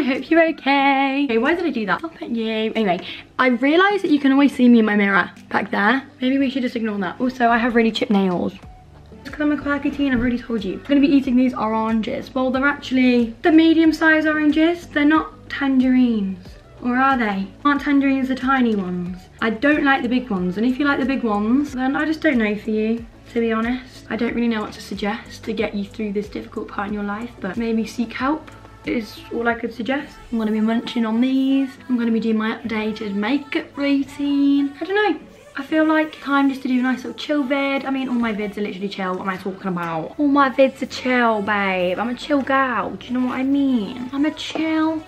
I hope you're okay. Okay, why did I do that? Stop at you. Anyway, I realised that you can always see me in my mirror back there. Maybe we should just ignore that. Also, I have really chipped nails. It's because I'm a quirky teen, I've already told you. I'm going to be eating these oranges. Well, they're actually the medium-sized oranges. They're not tangerines. Or are they? Aren't tangerines the tiny ones? I don't like the big ones. And if you like the big ones, then I just don't know for you. To be honest, I don't really know what to suggest to get you through this difficult part in your life, but maybe seek help is all I could suggest. I'm gonna be munching on these. I'm gonna be doing my updated makeup routine. I don't know. I feel like time just to do a nice little chill vid. I mean, all my vids are literally chill. What am I talking about? All my vids are chill, babe. I'm a chill gal. Do you know what I mean? I'm a chill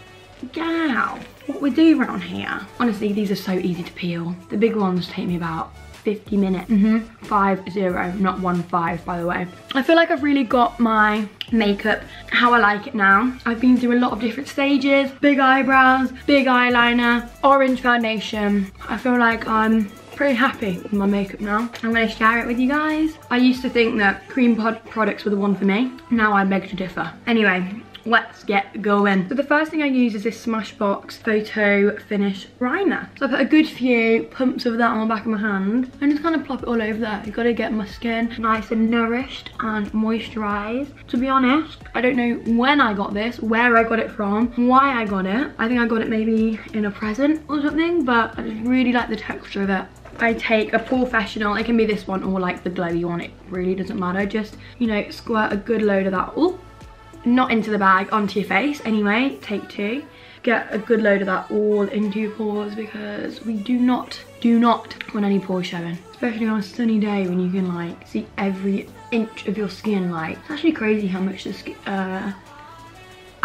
gal. What we do around here. Honestly, these are so easy to peel. The big ones take me about 50 minutes. 5-0, not 1-5, by the way. I feel like I've really got my makeup how I like it now. I've been through a lot of different stages. Big eyebrows, big eyeliner, orange foundation. I feel like I'm pretty happy with my makeup now. I'm going to share it with you guys. I used to think that cream products were the one for me. Now I beg to differ. Anyway, let's get going. So the first thing I use is this Smashbox Photo Finish Primer. So I put a good few pumps of that on the back of my hand and just kind of plop it all over there. You've got to get my skin nice and nourished and moisturised. To be honest, I don't know when I got this, where I got it from, why I got it. I think I got it maybe in a present or something, but I just really like the texture of it. I take a professional, it can be this one or like the glowy one, it really doesn't matter. Just, you know, squirt a good load of that. Ooh. Not into the bag, onto your face. Anyway, take 2. Get a good load of that all into your pores because we do not want any pores showing. Especially on a sunny day when you can like see every inch of your skin. Like, it's actually crazy how much the skin,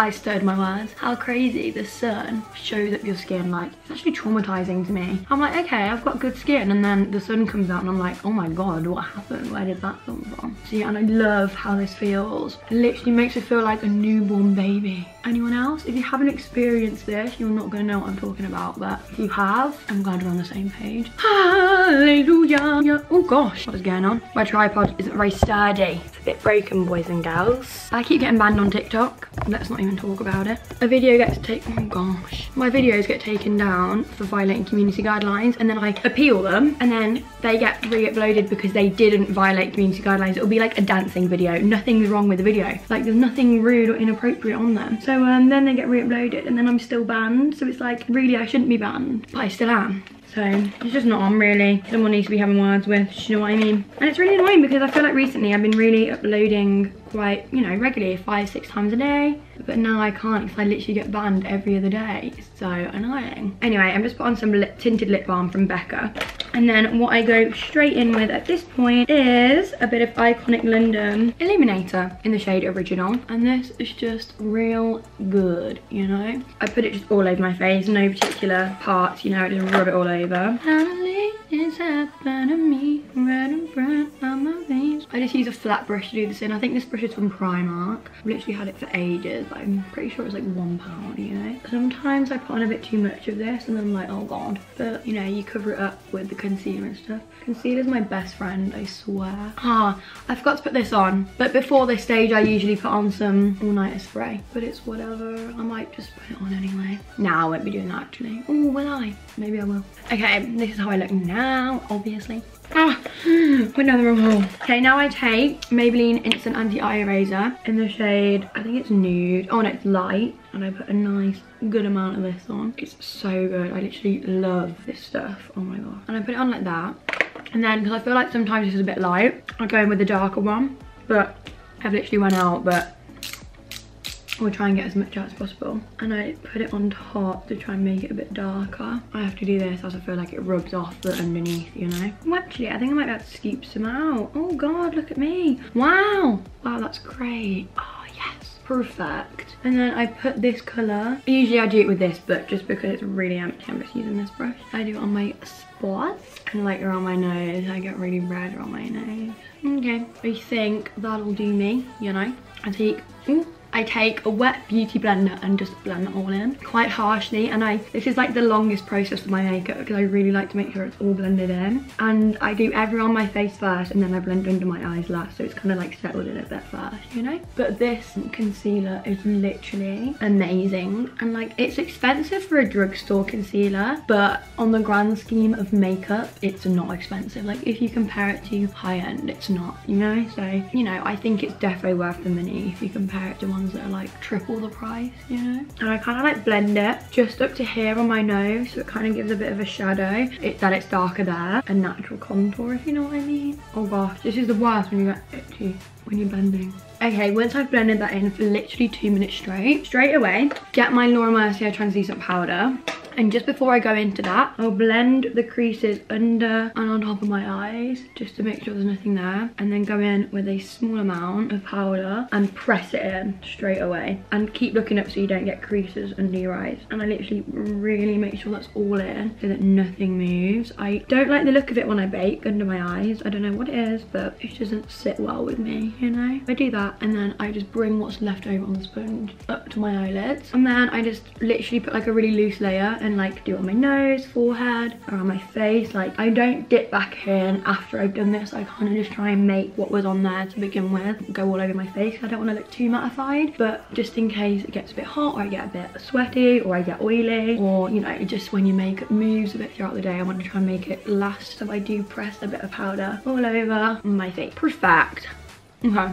I stirred my words. How crazy the sun shows up your skin. Like, it's actually traumatizing to me. I'm like, okay, I've got good skin, and then the sun comes out and I'm like, oh my god, what happened? Where did that come from? So yeah, and I love how this feels. It literally makes me feel like a newborn baby. Anyone else? If you haven't experienced this, you're not gonna know what I'm talking about, but if you have, I'm glad we're on the same page. Hallelujah. Oh gosh, what is going on? My tripod isn't very sturdy. It's a bit broken, boys and girls. I keep getting banned on TikTok. Let's not even talk about it. A video gets taken, oh gosh. My videos get taken down for violating community guidelines, and then I appeal them, and then they get re-uploaded because they didn't violate community guidelines. It'll be like a dancing video. Nothing's wrong with the video. Like, there's nothing rude or inappropriate on them. So then they get re-uploaded, and then I'm still banned. So it's like, really, I shouldn't be banned, but I still am. So it's just not on, really. Someone needs to be having words with, do you know what I mean? And it's really annoying because I feel like recently I've been really uploading quite, you know, regularly, 5-6 times a day. But now I can't because I literally get banned every other day. It's so annoying. Anyway, I'm just put on some tinted lip balm from Becca. And then what I go straight in with at this point is a bit of Iconic London Illuminator in the shade Original. And this is just real good, you know? I put it just all over my face, no particular parts, you know, I just rub it all over. It's happened to me, red and brown on my veins. I just use a flat brush to do this in. I think this brush is from Primark. I've literally had it for ages, but I'm pretty sure it's like £1, you know? Sometimes I put on a bit too much of this and then I'm like, oh god. But, you know, you cover it up with the concealer and stuff. Concealer's my best friend, I swear. Ah, I forgot to put this on. But before this stage, I usually put on some all-nighter spray. But it's whatever. I might just put it on anyway. Nah, I won't be doing that actually. Oh, will I? Maybe I will. Okay, this is how I look now, obviously. Ah, went down the wrong hole. Okay, now I take Maybelline Instant Anti-Eye Eraser in the shade, I think it's nude. Oh, no, it's light. And I put a nice, good amount of this on. It's so good. I literally love this stuff. Oh my god. And I put it on like that. And then, because I feel like sometimes this is a bit light, I go in with the darker one. But I've literally run out, but we'll try and get as much out as possible. And I put it on top to try and make it a bit darker. I have to do this as I feel like it rubs off the underneath, you know? Oh, actually, I think I might be able to scoop some out. Oh god, look at me. Wow. Wow, that's great. Oh yes, perfect. And then I put this colour. Usually I do it with this, but just because it's really empty, I'm just using this brush. I do it on my spots and like around my nose. I get really red around my nose. Okay, I think that'll do me, you know? I I take a wet beauty blender and just blend it all in quite harshly. And this is like the longest process of my makeup because I really like to make sure it's all blended in. And I do everywhere on my face first and then I blend under my eyes last, so it's kind of like settled in a bit first, you know. But this concealer is literally amazing, and like it's expensive for a drugstore concealer, but on the grand scheme of makeup it's not expensive. Like if you compare it to high end, it's not, you know. So, you know, I think it's definitely worth the money if you compare it to ones that are like triple the price, you know. And I kind of like blend it just up to here on my nose, so it kind of gives a bit of a shadow. It's darker there, a natural contour, if you know what I mean. Oh gosh, this is the worst when you get itchy when you're blending. Okay, once I've blended that in for literally 2 minutes straight away, get my Laura Mercier translucent powder. And just before I go into that, I'll blend the creases under and on top of my eyes just to make sure there's nothing there. And then go in with a small amount of powder and press it in straight away. And keep looking up so you don't get creases under your eyes. And I literally really make sure that's all in so that nothing moves. I don't like the look of it when I bake under my eyes. I don't know what it is, but it doesn't sit well with me, you know? I do that and then I just bring what's left over on the sponge up to my eyelids. And then I just literally put like a really loose layer and like do it on my nose, forehead, around my face. Like I don't dip back in after I've done this. I kind of just try and make what was on there to begin with go all over my face. I don't want to look too mattified, but just in case it gets a bit hot or I get a bit sweaty or I get oily, or you know, just when your makeup moves a bit throughout the day, I want to try and make it last. So I do press a bit of powder all over my face. Perfect. Okay.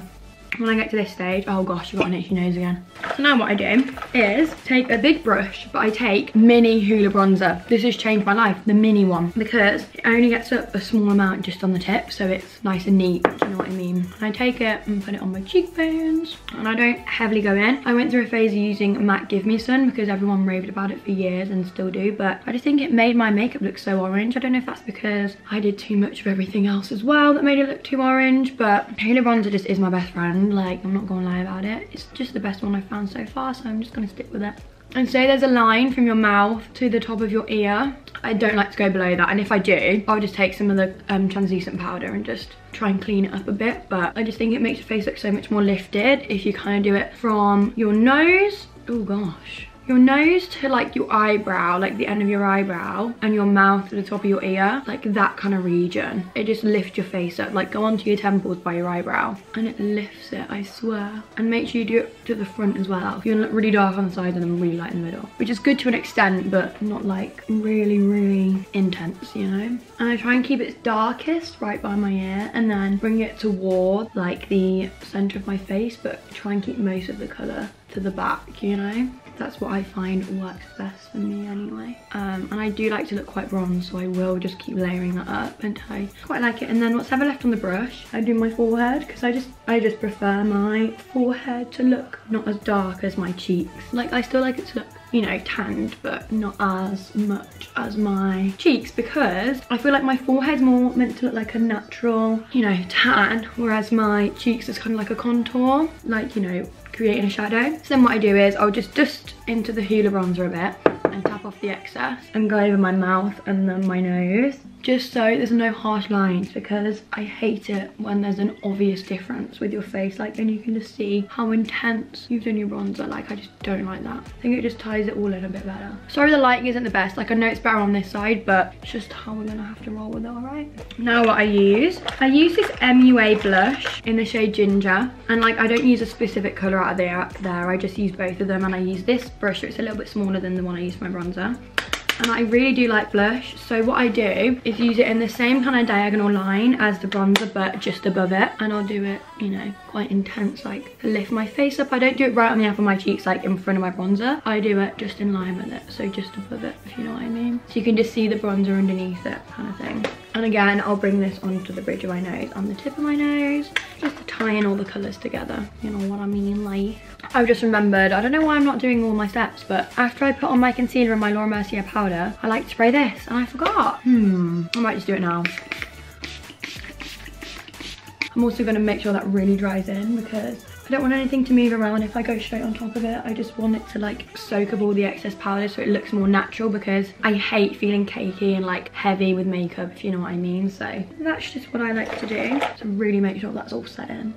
When I get to this stage, oh gosh, I've got an itchy nose again. So now what I do is take a big brush, but I take mini Hoola bronzer. This has changed my life, the mini one, because it only gets up a small amount just on the tip, so it's nice and neat, do you know what I mean? And I take it and put it on my cheekbones, and I don't heavily go in. I went through a phase of using MAC Give Me Sun because everyone raved about it for years and still do, but I just think it made my makeup look so orange. I don't know if that's because I did too much of everything else as well that made it look too orange, but Hoola bronzer just is my best friend. Like, I'm not gonna lie about it. It's just the best one I've found so far, so I'm just gonna stick with it. And say there's a line from your mouth to the top of your ear. I don't like to go below that, and if I do, I'll just take some of the translucent powder and just try and clean it up a bit. But I just think it makes your face look so much more lifted if you kind of do it from your nose, oh gosh, your nose to like your eyebrow, like the end of your eyebrow, and your mouth to the top of your ear, like that kind of region. It just lifts your face up. Like go onto your temples by your eyebrow and it lifts it, I swear. And make sure you do it to the front as well. You're gonna look really dark on the sides and then really light in the middle, which is good to an extent, but not like really intense, you know? And I try and keep it darkest right by my ear and then bring it toward like the center of my face, but try and keep most of the color to the back, you know? That's what I find works best for me anyway. And I do like to look quite bronze, so I will just keep layering that up until I quite like it. And then what's ever left on the brush, I do my forehead, because I just prefer my forehead to look not as dark as my cheeks. Like I still like it to look, you know, tanned, but not as much as my cheeks, because I feel like my forehead's more meant to look like a natural, you know, tan, whereas my cheeks is kind of like a contour, like, you know, creating a shadow. So then what I do is I'll just dust into the Hoola bronzer a bit and tap off the excess and go over my mouth and then my nose, just so there's no harsh lines, because I hate it when there's an obvious difference with your face. Like then you can just see how intense you've done your bronzer. Like I just don't like that. I think it just ties it all in a bit better. Sorry the lighting isn't the best. Like I know it's better on this side, but it's just how we're gonna have to roll with it, alright? Now what I use this MUA blush in the shade Ginger, and like I don't use a specific colour out of there. I just use both of them, and I use this brush, so it's a little bit smaller than the one I use for my bronzer. And I really do like blush, so what I do is use it in the same kind of diagonal line as the bronzer, but just above it. And I'll do it, you know, quite intense, like to lift my face up. I don't do it right on the apple of my cheeks, like in front of my bronzer. I do it just in line with it, so just above it, if you know what I mean. So you can just see the bronzer underneath it, kind of thing. And again, I'll bring this onto the bridge of my nose, on the tip of my nose, just to tie in all the colours together. You know what I mean, like. I've just remembered, I don't know why I'm not doing all my steps, but after I put on my concealer and my Laura Mercier powder, I like to spray this, and I forgot. I might just do it now. I'm also going to make sure that really dries in, because I don't want anything to move around if I go straight on top of it. I just want it to like soak up all the excess powder so it looks more natural, because I hate feeling cakey and like heavy with makeup, if you know what I mean. So that's just what I like to do, to really make sure that's all set in.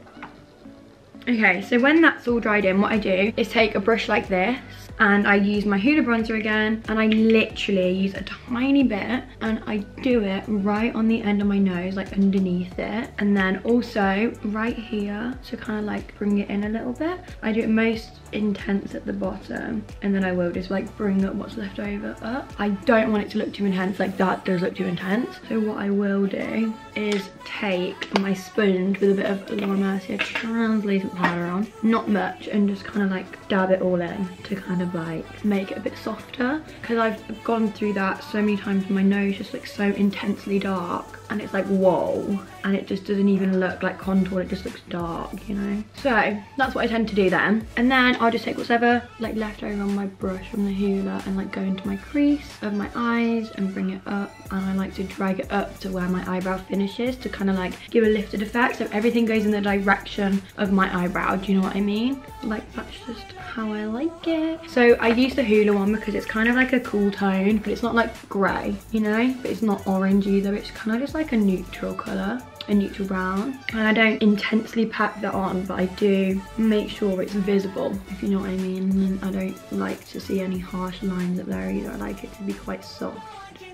Okay, so when that's all dried in, what I do is take a brush like this, and I use my Hoola bronzer again, and I literally use a tiny bit and I do it right on the end of my nose, like underneath it, and then also right here to kind of like bring it in a little bit. I do it most intense at the bottom, and then I will just like bring up what's left over up. I don't want it to look too intense, like that does look too intense. So what I will do is take my sponge with a bit of La Mercier translucent powder on, not much, and just kind of like dab it all in to kind of like make it a bit softer, because I've gone through that so many times and my nose just looks so intensely dark, and it's like whoa, and it just doesn't even look like contour, it just looks dark, you know. So that's what I tend to do then, and then I'll just take whatever like left over on my brush from the Hoola and like go into my crease of my eyes and bring it up, and I like to drag it up to where my eyebrow finishes to kind of like give a lifted effect, so everything goes in the direction of my eyebrow, do you know what I mean? Like that's just how I like it. So I use the Hoola one because it's kind of like a cool tone, but it's not like grey, you know, but it's not orange either, it's kind of just like a neutral colour, a neutral brown, and I don't intensely pack that on, but I do make sure it's visible, if you know what I mean. And I don't like to see any harsh lines up there either, I like it to be quite soft.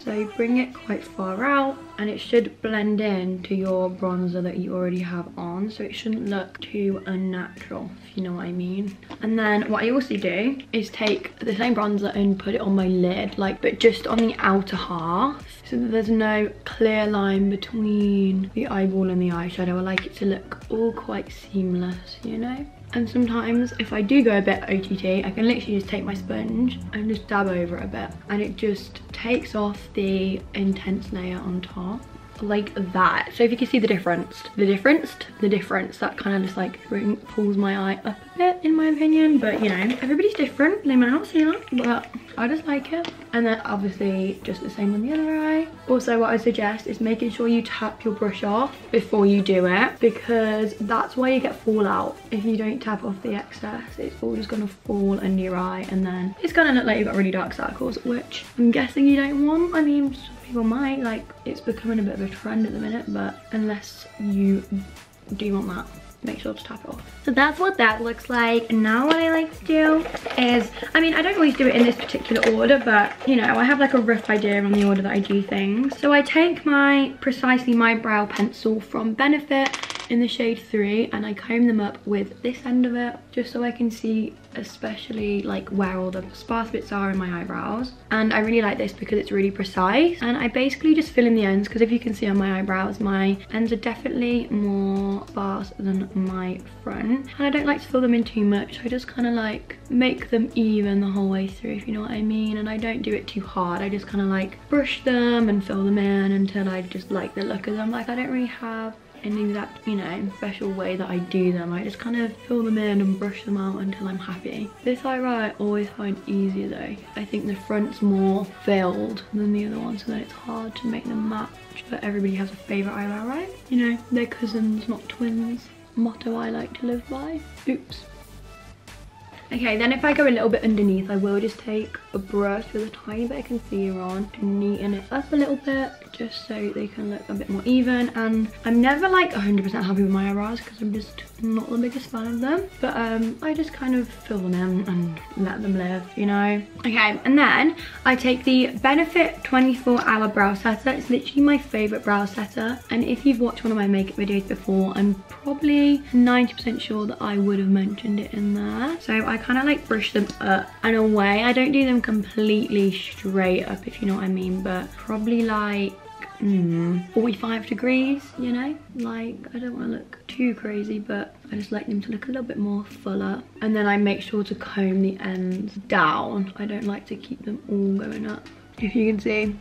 So bring it quite far out, and it should blend in to your bronzer that you already have on, so it shouldn't look too unnatural, if you know what I mean. And then what I also do is take the same bronzer and put it on my lid, like, but just on the outer half, so that there's no clear line between the eyeball and the eyeshadow. I like it to look all quite seamless, you know. And sometimes if I do go a bit OTT, I can literally just take my sponge and just dab over it a bit, and it just takes off the intense layer on top like that. So if you can see the difference, that kind of just like pulls my eye up a bit in my opinion, but you know, everybody's different, they might not see that, but I just like it. And then obviously just the same on the other eye. Also what I suggest is making sure you tap your brush off before you do it, because that's why you get fallout. If you don't tap off the excess, it's all just gonna fall under your eye, and then it's gonna look like you've got really dark circles, which I'm guessing you don't want. I mean, people might, like, it's becoming a bit of a trend at the minute, but unless you do want that, make sure to tap it off. So that's what that looks like. And now what I like to do is, I mean, I don't always do it in this particular order, but you know, I have like a rough idea on the order that I do things. So I take my Precisely My Brow pencil from Benefit in the shade 3, and I comb them up with this end of it, just so I can see especially like where all the sparse bits are in my eyebrows. And I really like this because it's really precise, and I basically just fill in the ends, because if you can see on my eyebrows, my ends are definitely more sparse than my front, and I don't like to fill them in too much. I just kind of like make them even the whole way through, if you know what I mean. And I don't do it too hard, I just kind of like brush them and fill them in until I just like the look of them. Like, I don't really have an exact, you know, special way that I do them. I just kind of fill them in and brush them out until I'm happy. This eyebrow I always find easier though. I think the front's more filled than the other one, so then it's hard to make them match. But everybody has a favourite eyebrow, right? You know, they're cousins, not twins. Motto I like to live by. Oops. Okay, then if I go a little bit underneath, I will just take a brush with a tiny bit of concealer on and neaten it up a little bit, just so they can look a bit more even. And I'm never like 100% happy with my eyebrows because I'm just not the biggest fan of them, but I just kind of fill them in and let them live, you know. Okay, and then I take the Benefit 24-hour brow setter. It's literally my favorite brow setter, and if you've watched one of my makeup videos before, I'm probably 90% sure that I would have mentioned it in there. So I kind of like brush them up and away. I don't do them completely straight up, if you know what I mean, but probably like 45 degrees, you know. Like, I don't want to look too crazy, but I just like them to look a little bit more fuller. And then I make sure to comb the ends down. I don't like to keep them all going up, if you can see.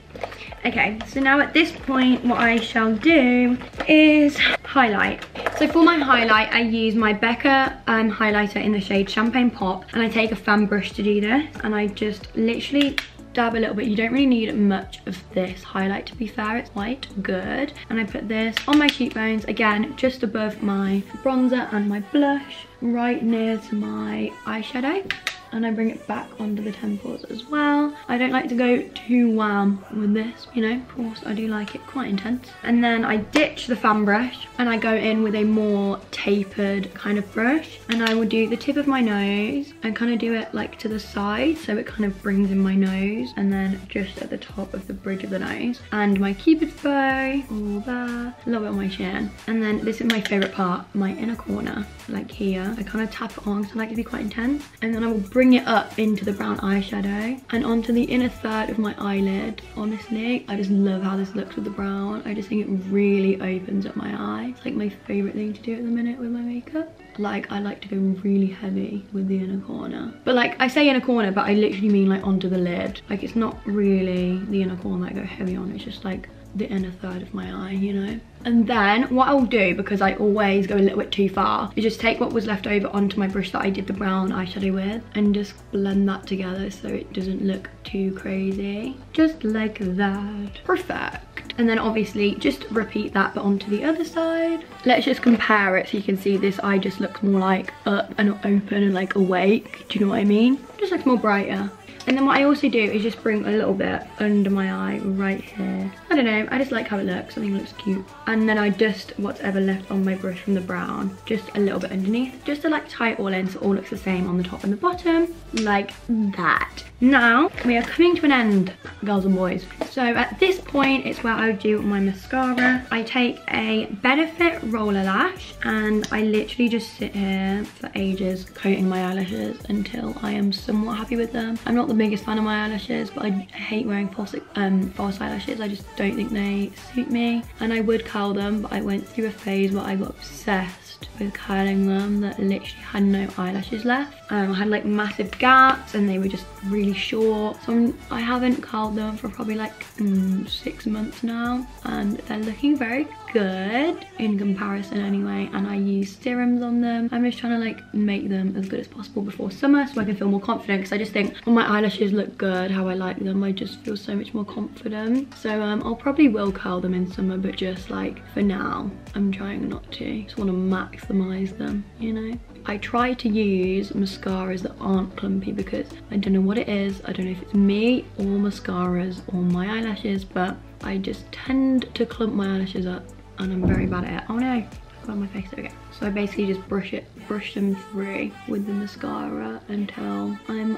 Okay, so now at this point what I shall do is highlight. So for my highlight, I use my Becca highlighter in the shade Champagne Pop, and I take a fan brush to do this, and I just literally dab a little bit. You don't really need much of this highlight, to be fair, it's quite good. And I put this on my cheekbones, again just above my bronzer and my blush, right near to my eyeshadow. and I bring it back onto the temples as well. I don't like to go too wham with this, you know, of course I do like it quite intense. And then I ditch the fan brush and I go in with a more tapered kind of brush, and I will do the tip of my nose and kind of do it like to the side so it kind of brings in my nose, and then just at the top of the bridge of the nose, and my cupid's bow all there, a little bit on my chin. And then this is my favorite part, my inner corner, like here. I kind of tap it on because I like it to be quite intense, and then I will bring it up into the brown eyeshadow and onto the inner third of my eyelid. Honestly, I just love how this looks with the brown. I just think it really opens up my eye. It's like my favorite thing to do at the minute with my makeup. Like, I like to go really heavy with the inner corner, but like I say inner corner, but I literally mean like onto the lid. Like, it's not really the inner corner that I go heavy on, it's just like the inner third of my eye, you know. And then what I'll do, because I always go a little bit too far, is just take what was left over onto my brush that I did the brown eyeshadow with and just blend that together so it doesn't look too crazy. Just like that. Perfect. And then obviously just repeat that but onto the other side. Let's just compare it so you can see this eye just looks more like up and open and like awake. Do you know what I mean? Just looks more brighter. And then what I also do is just bring a little bit under my eye right here. I don't know, I just like how it looks. I think it looks cute. And then I dust what's ever left on my brush from the brown, just a little bit underneath, just to like tie it all in so it all looks the same on the top and the bottom, like that. Now we are coming to an end, girls and boys. So at this point it's where I do my mascara. I take a Benefit roller lash and I literally just sit here for ages coating my eyelashes until I am somewhat happy with them. I'm not the biggest fan of my eyelashes, but I hate wearing false eyelashes. I just don't think they suit me, and I would curl them, but I went through a phase where I got obsessed with curling them that literally had no eyelashes left. I had like massive gaps and they were just really short, so I haven't curled them for probably like 6 months now, and they're looking very good in comparison anyway, and I use serums on them. I'm just trying to like make them as good as possible before summer so I can feel more confident, because I just think when my eyelashes look good how I like them, I just feel so much more confident. So I'll probably will curl them in summer, but just like for now I'm trying not to. Just want to maximize them, you know. I try to use mascaras that aren't clumpy because I don't know what it is. I don't know if it's me or mascaras or my eyelashes, but I just tend to clump my eyelashes up and I'm very bad at it. Oh no, I've got on my face, there we go. So I basically just brush them through with the mascara until I'm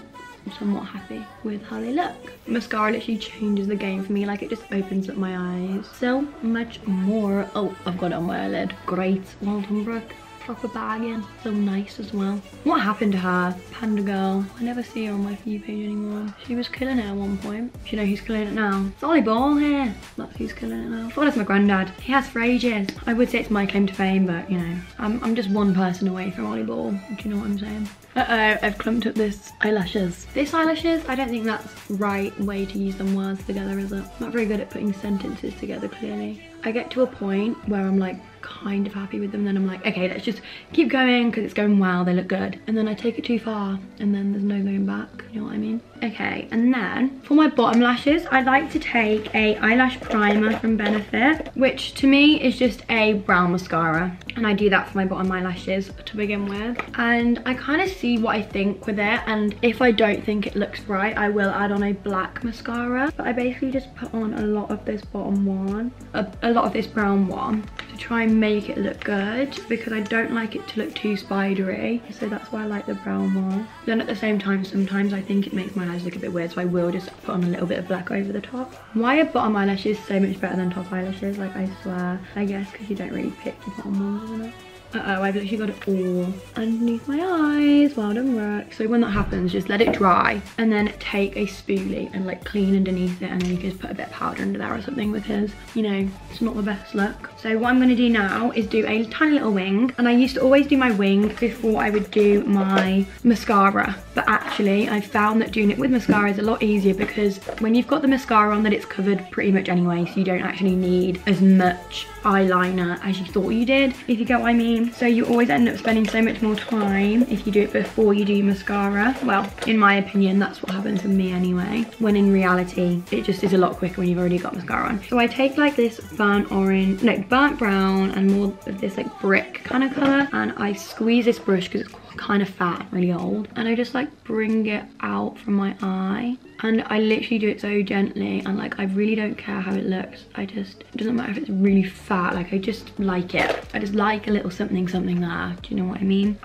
somewhat happy with how they look. Mascara literally changes the game for me. Like, it just opens up my eyes so much more. Oh, I've got it on my eyelid. Great, well done, Brooke. Proper bagging, so nice as well. What happened to her? Panda girl. I never see her on my For You page anymore. She was killing it at one point. Do you know who's killing it now? It's Ollie Ball here. That's who's killing it now. I thought it's my granddad. He has for ages. I would say it's my claim to fame, but you know, I'm just one person away from Ollie Ball. Do you know what I'm saying? Uh-oh, I've clumped up this eyelashes. This eyelashes, I don't think that's right way to use them words together, is it? I'm not very good at putting sentences together, clearly. I get to a point where I'm like kind of happy with them, then I'm like, okay, let's just keep going because it's going well, they look good. And then I take it too far and then there's no going back, you know what I mean? Okay, and then for my bottom lashes, I like to take a eyelash primer from Benefit, which to me is just a brown mascara. And I do that for my bottom eyelashes to begin with. And I kind of see what I think with it, and if I don't think it looks right, I will add on a black mascara. But I basically just put on a lot of this bottom one, a lot of this brown one, to try and make it look good, because I don't like it to look too spidery, so that's why I like the brown one. Then at the same time, sometimes I think it makes my eyes look a bit weird, so I will just put on a little bit of black over the top. Why are bottom eyelashes so much better than top eyelashes? Like, I swear. I guess because you don't really pick the bottom ones, isn't it? Uh-oh, I've literally got it all underneath my eyes. Well done, work. So when that happens, just let it dry and then take a spoolie and like clean underneath it, and then you can just put a bit of powder under there or something, because, you know, it's not the best look. So what I'm going to do now is do a tiny little wing, and I used to always do my wing before I would do my mascara, but actually I found that doing it with mascara is a lot easier, because when you've got the mascara on, that it's covered pretty much anyway, so you don't actually need as much eyeliner as you thought you did, if you get what I mean. So you always end up spending so much more time if you do it before you do mascara. Well, in my opinion, that's what happens with me anyway, when in reality it just is a lot quicker when you've already got mascara on. So I take like this burnt brown and more of this like brick kind of colour, and I squeeze this brush because it's kind of fat and really old, and I just like bring it out from my eye, and I literally do it so gently, and like I really don't care how it looks. It doesn't matter if it's really fat, like I just like it. I just like a little something there, do you know what I mean?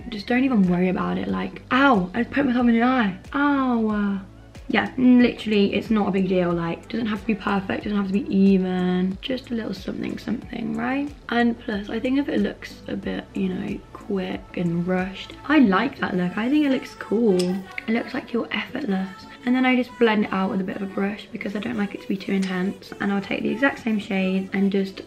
Just don't even worry about it. Like, ow, I just poked myself in the eye, ow. Yeah, literally, it's not a big deal. Like, it doesn't have to be perfect, it doesn't have to be even, just a little something, right? And plus, I think if it looks a bit, you know, quick and rushed, I like that look. I think it looks cool. It looks like you're effortless. And then I just blend it out with a bit of a brush because I don't like it to be too intense. And I'll take the exact same shade and just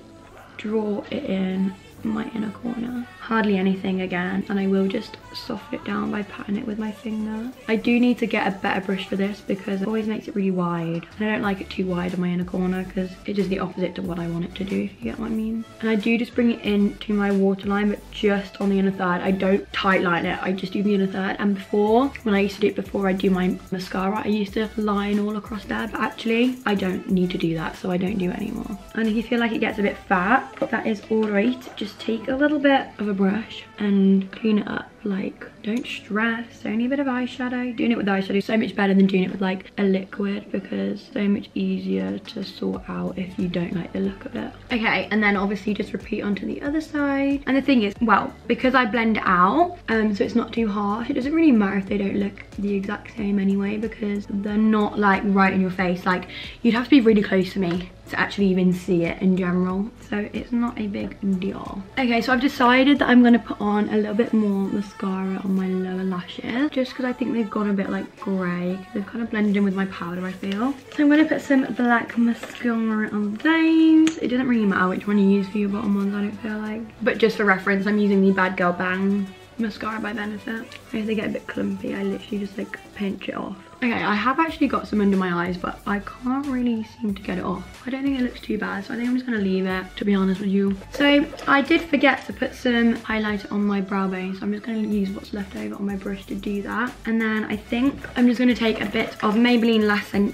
draw it in my inner corner. Hardly anything again, and I will just soften it down by patting it with my finger. I do need to get a better brush for this because it always makes it really wide, and I don't like it too wide in my inner corner because it does the opposite to what I want it to do, if you get what I mean. And I do just bring it into my waterline, but just on the inner third. I don't tight line it, I just do the inner third. And before, when I used to do it before I do my mascara, I used to line all across there, but actually I don't need to do that, so I don't do it anymore. And if you feel like it gets a bit fat, that is all right. Just take a little bit of a brush and clean it up. Like, don't stress, only a bit of eyeshadow. Doing it with eyeshadow is so much better than doing it with like a liquid, because it's so much easier to sort out if you don't like the look of it. Okay, and then obviously just repeat onto the other side. And the thing is, well, because I blend it out, so it's not too harsh, it doesn't really matter if they don't look the exact same anyway, because they're not like right in your face. Like, you'd have to be really close to me to actually even see it in general, so it's not a big deal. Okay, so I've decided that I'm going to put on a little bit more mascara on my lower lashes, just because I think they've gone a bit like grey. They've kind of blended in with my powder, I feel. So I'm going to put some black mascara on those. It doesn't really matter which one you use for your bottom ones, I don't feel like, but just for reference, I'm using the Bad Girl Bang mascara by Benefit. If they get a bit clumpy, I literally just like pinch it off. Okay, I have actually got some under my eyes, but I can't really seem to get it off. I don't think it looks too bad, so I think I'm just gonna leave it, to be honest with you. So I did forget to put some highlighter on my brow bone, so I'm just gonna use what's left over on my brush to do that. And then I think I'm just gonna take a bit of Maybelline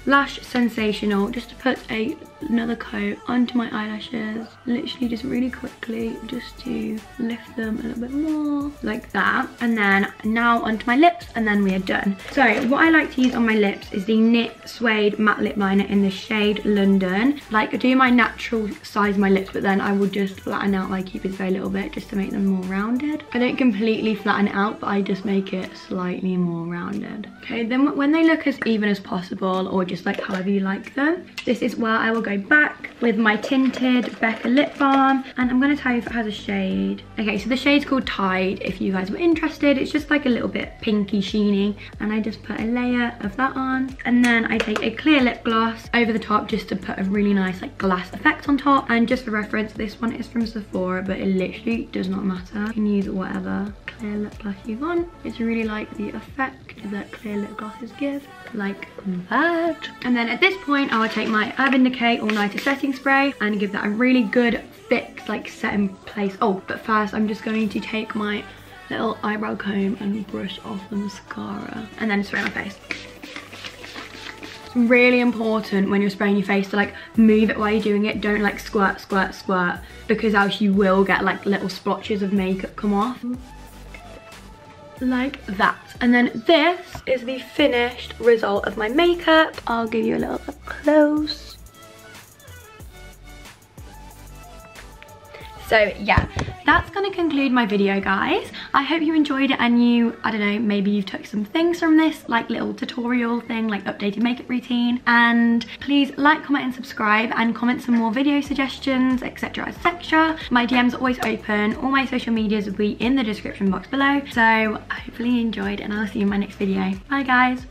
Lash Sensational just to put another coat onto my eyelashes, literally just really quickly, just to lift them a little bit more, like that. And then now onto my lips, and then we are done. So what I like to use on my lips is the NYX Suede Matte Lip Liner in the shade London. Like, I do my natural size my lips, but then I will just flatten out my cupids a little bit just to make them more rounded. I don't completely flatten it out, but I just make it slightly more rounded. Okay, then when they look as even as possible, or just like however you like them, this is where I will go back with my tinted Becca Lip Balm, and I'm going to tell you if it has a shade. Okay, so the shade's called Tide, if you guys were interested. It's just like a little bit pinky sheeny, and I just put a layer of that on, and then I take a clear lip gloss over the top just to put a really nice like glass effect on top. And just for reference, this one is from Sephora, but it literally does not matter. You can use whatever clear lip gloss you want. It's really like the effect that clear lip glosses give, like that. And then at this point, I will take my Urban Decay All Nighter Setting Spray and give that a really good fix, like set in place. Oh, but first I'm just going to take my little eyebrow comb and brush off the mascara and then spray my face. It's really important when you're spraying your face to like move it while you're doing it. Don't like squirt, squirt, squirt, because else you will get like little splotches of makeup come off. Like that. And then this is the finished result of my makeup. I'll give you a little up close. So yeah, that's gonna conclude my video, guys. I hope you enjoyed it, and you, I don't know, maybe you took some things from this like little tutorial thing, like updated makeup routine. And please like, comment and subscribe, and comment some more video suggestions, etc, etc. My DMs are always open. All my social medias will be in the description box below. So hopefully you enjoyed, and I'll see you in my next video. Bye guys.